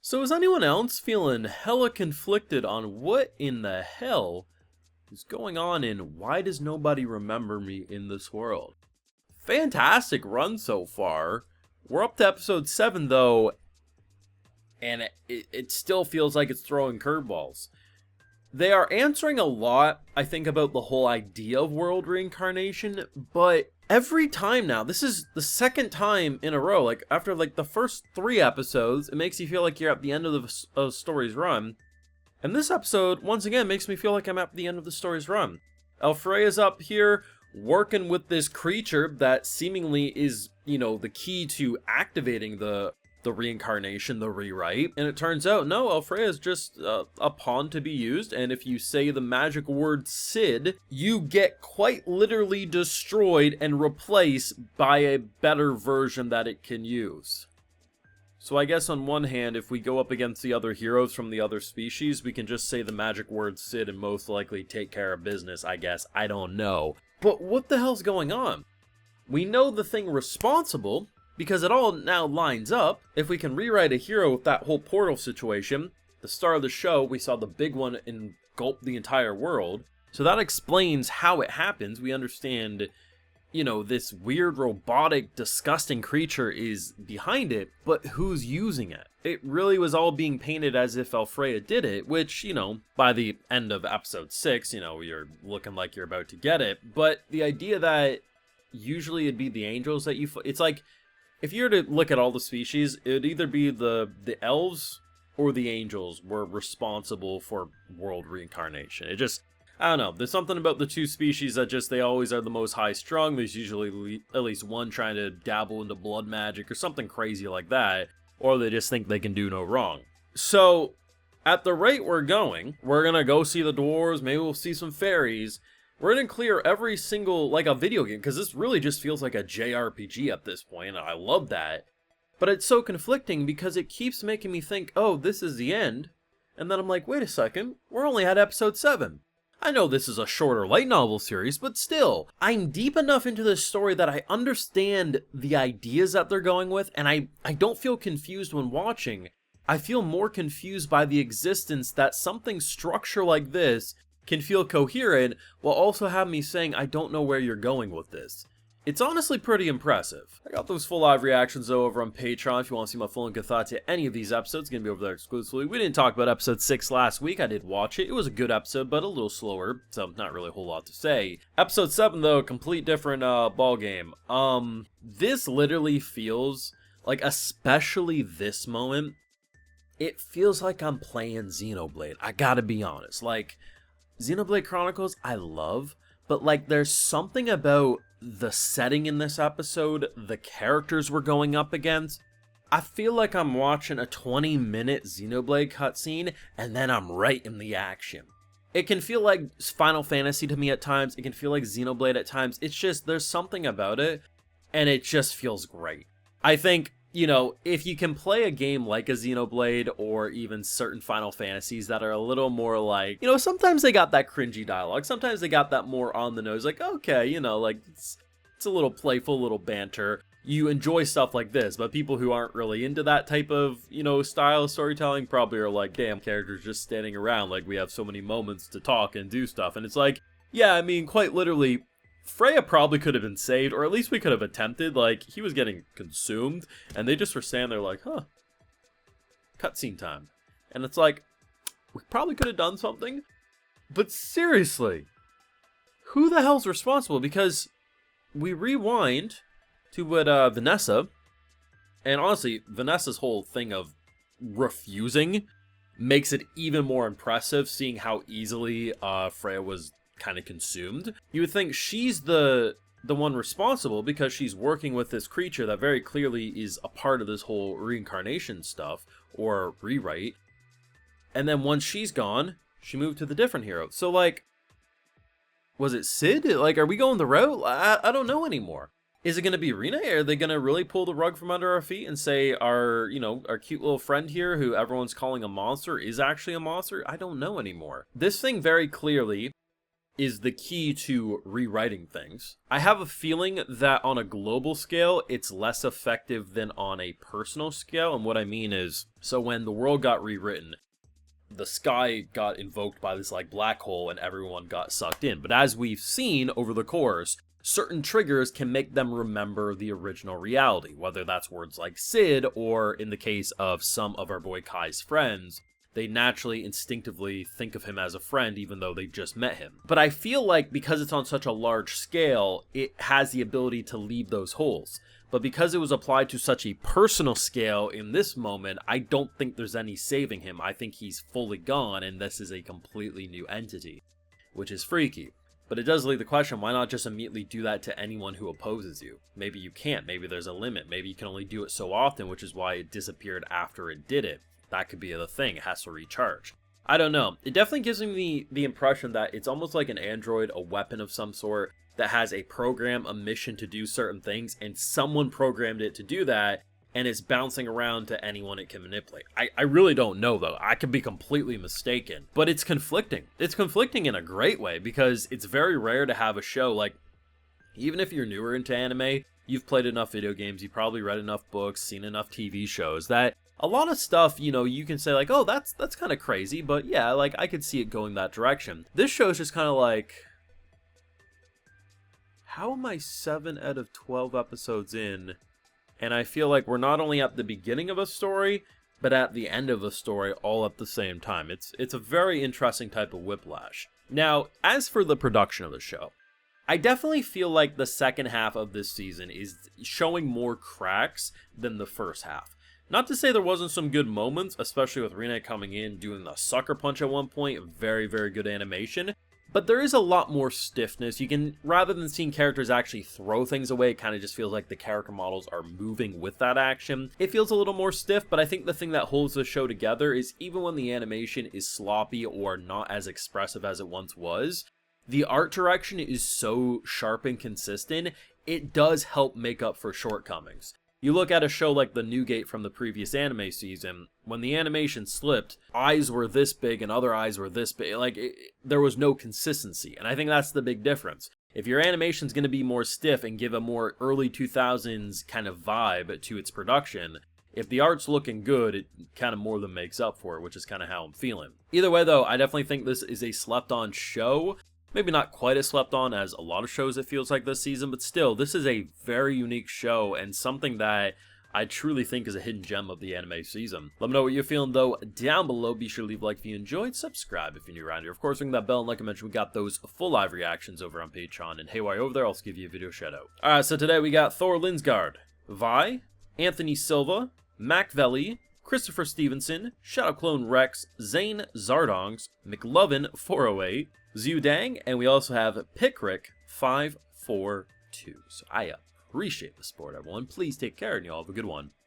So is anyone else feeling hella conflicted on what in the hell is going on and why does nobody remember me in this world? Fantastic run so far. We're up to episode 7 though, and it still feels like it's throwing curveballs. They are answering a lot, I think, about the whole idea of world reincarnation, but every time now, this is the second time in a row, like after like the first 3 episodes, it makes you feel like you're at the end of the story's run. And this episode, once again, makes me feel like I'm at the end of the story's run. Alfreya's up here working with this creature that seemingly is, the key to activating the reincarnation, the rewrite, and it turns out, no, Alfreya is just a pawn to be used, and if you say the magic word Sid, you get quite literally destroyed and replaced by a better version that it can use. So I guess on one hand, if we go up against the other heroes from the other species, we can just say the magic word Sid and most likely take care of business, I guess. I don't know. But what the hell's going on? We know the thing responsible, because it all now lines up. If we can rewrite a hero with that whole portal situation, the start of the show, we saw the big one engulf the entire world. So that explains how it happens. We understand, this weird, robotic, disgusting creature is behind it, but who's using it? It really was all being painted as if Alfreya did it, which, by the end of episode 6, you're looking like you're about to get it. But the idea that usually it'd be the angels that it's like, if you were to look at all the species, it would either be the elves or the angels were responsible for world reincarnation. It just, I don't know, there's something about the two species that just, they always are the most high-strung. There's usually at least one trying to dabble into blood magic or something crazy like that, or they just think they can do no wrong. So, at the rate we're going, we're gonna go see the dwarves, maybe we'll see some fairies. We're gonna clear every single, like a video game, because this really just feels like a JRPG at this point, and I love that. But it's so conflicting because it keeps making me think, oh, this is the end. And then I'm like, wait a second, we're only at episode 7. I know this is a shorter light novel series, but still, I'm deep enough into this story that I understand the ideas that they're going with, and I don't feel confused when watching. I feel more confused by the existence that something structure like this can feel coherent while also have me saying I don't know where you're going with this. It's honestly pretty impressive. I got those full live reactions though over on Patreon. If you want to see my full and good thoughts to any of these episodes, it's going to be over there exclusively. We didn't talk about episode 6 last week. I did watch it. It was a good episode, but a little slower, so not really a whole lot to say. Episode 7 though, complete different ball game. This literally feels like, especially this moment, it feels like I'm playing Xenoblade. I gotta be honest. Like, Xenoblade Chronicles, I love, but like there's something about the setting in this episode, the characters we're going up against. I feel like I'm watching a 20-minute Xenoblade cutscene, and then I'm right in the action. It can feel like Final Fantasy to me at times, it can feel like Xenoblade at times. It's just, there's something about it, and it just feels great. I think, if you can play a game like a Xenoblade or even certain Final Fantasies that are a little more like, sometimes they got that cringy dialogue, sometimes they got that more on the nose, like, okay, like, it's a little playful, little banter. You enjoy stuff like this, but people who aren't really into that type of, style of storytelling probably are like, damn, characters just standing around, like, we have so many moments to talk and do stuff, and it's like, yeah, I mean, quite literally, Freya probably could have been saved, or at least we could have attempted. Like, he was getting consumed, and they just were standing there like, huh, cutscene time. And it's like, we probably could have done something, but seriously, who the hell's responsible? Because we rewind to what Vanessa, and honestly, Vanessa's whole thing of refusing makes it even more impressive, seeing how easily Freya was kind of consumed. You would think she's the one responsible because she's working with this creature that very clearly is a part of this whole reincarnation stuff or rewrite. And then once she's gone, she moved to the different hero. So like, was it Sid? Like, are we going the route? I don't know anymore. Is it going to be Rena? Are they going to really pull the rug from under our feet and say our cute little friend here who everyone's calling a monster is actually a monster? I don't know anymore. This thing very clearly is the key to rewriting things. I have a feeling that on a global scale, it's less effective than on a personal scale. And what I mean is, so when the world got rewritten, the sky got invoked by this like black hole and everyone got sucked in. But as we've seen over the course, certain triggers can make them remember the original reality, whether that's words like Sid, or in the case of some of our boy Kai's friends, they naturally, instinctively think of him as a friend even though they just met him. But I feel like because it's on such a large scale, it has the ability to leave those holes. But because it was applied to such a personal scale in this moment, I don't think there's any saving him. I think he's fully gone and this is a completely new entity, which is freaky. But it does leave the question, why not just immediately do that to anyone who opposes you? Maybe you can't, maybe there's a limit, maybe you can only do it so often, which is why it disappeared after it did it. That could be the thing, it has to recharge. I don't know. It definitely gives me the impression that it's almost like an android, a weapon of some sort, that has a program, a mission to do certain things, and someone programmed it to do that, and it's bouncing around to anyone it can manipulate. I really don't know, though. I could be completely mistaken. But it's conflicting. It's conflicting in a great way, because it's very rare to have a show, like, even if you're newer into anime, you've played enough video games, you've probably read enough books, seen enough TV shows, that a lot of stuff, you know, you can say like, oh, that's kind of crazy, but yeah, like, I could see it going that direction. This show is just kind of like, how am I 7 out of 12 episodes in, and I feel like we're not only at the beginning of a story, but at the end of a story all at the same time. It's a very interesting type of whiplash. Now, as for the production of the show, I definitely feel like the second half of this season is showing more cracks than the first half. Not to say there wasn't some good moments, especially with Rina coming in, doing the sucker punch at one point, very, very good animation. But there is a lot more stiffness. You can, rather than seeing characters actually throw things away, it kind of just feels like the character models are moving with that action. It feels a little more stiff, but I think the thing that holds the show together is even when the animation is sloppy or not as expressive as it once was, the art direction is so sharp and consistent, it does help make up for shortcomings. You look at a show like the Newgate from the previous anime season, when the animation slipped, eyes were this big and other eyes were this big, like, there was no consistency, and I think that's the big difference. If your animation's going to be more stiff and give a more early 2000s kind of vibe to its production, if the art's looking good, it kind of more than makes up for it, which is kind of how I'm feeling. Either way though, I definitely think this is a slept-on show. Maybe not quite as slept on as a lot of shows it feels like this season, but still, this is a very unique show and something that I truly think is a hidden gem of the anime season. Let me know what you're feeling though down below. Be sure to leave a like if you enjoyed, subscribe if you're new around here. Of course, ring that bell, and like I mentioned, we got those full live reactions over on Patreon. And hey, while you're over there, I'll also give you a video shout out. Alright, so today we got Thor Linsgaard, Vi, Anthony Silva, Mac Velli, Christopher Stevenson, Shadow Clone Rex, Zane Zardongs, McLovin 408, Zudang, and we also have Pickrick 542. So I appreciate the support, everyone. Please take care, and y'all have a good one.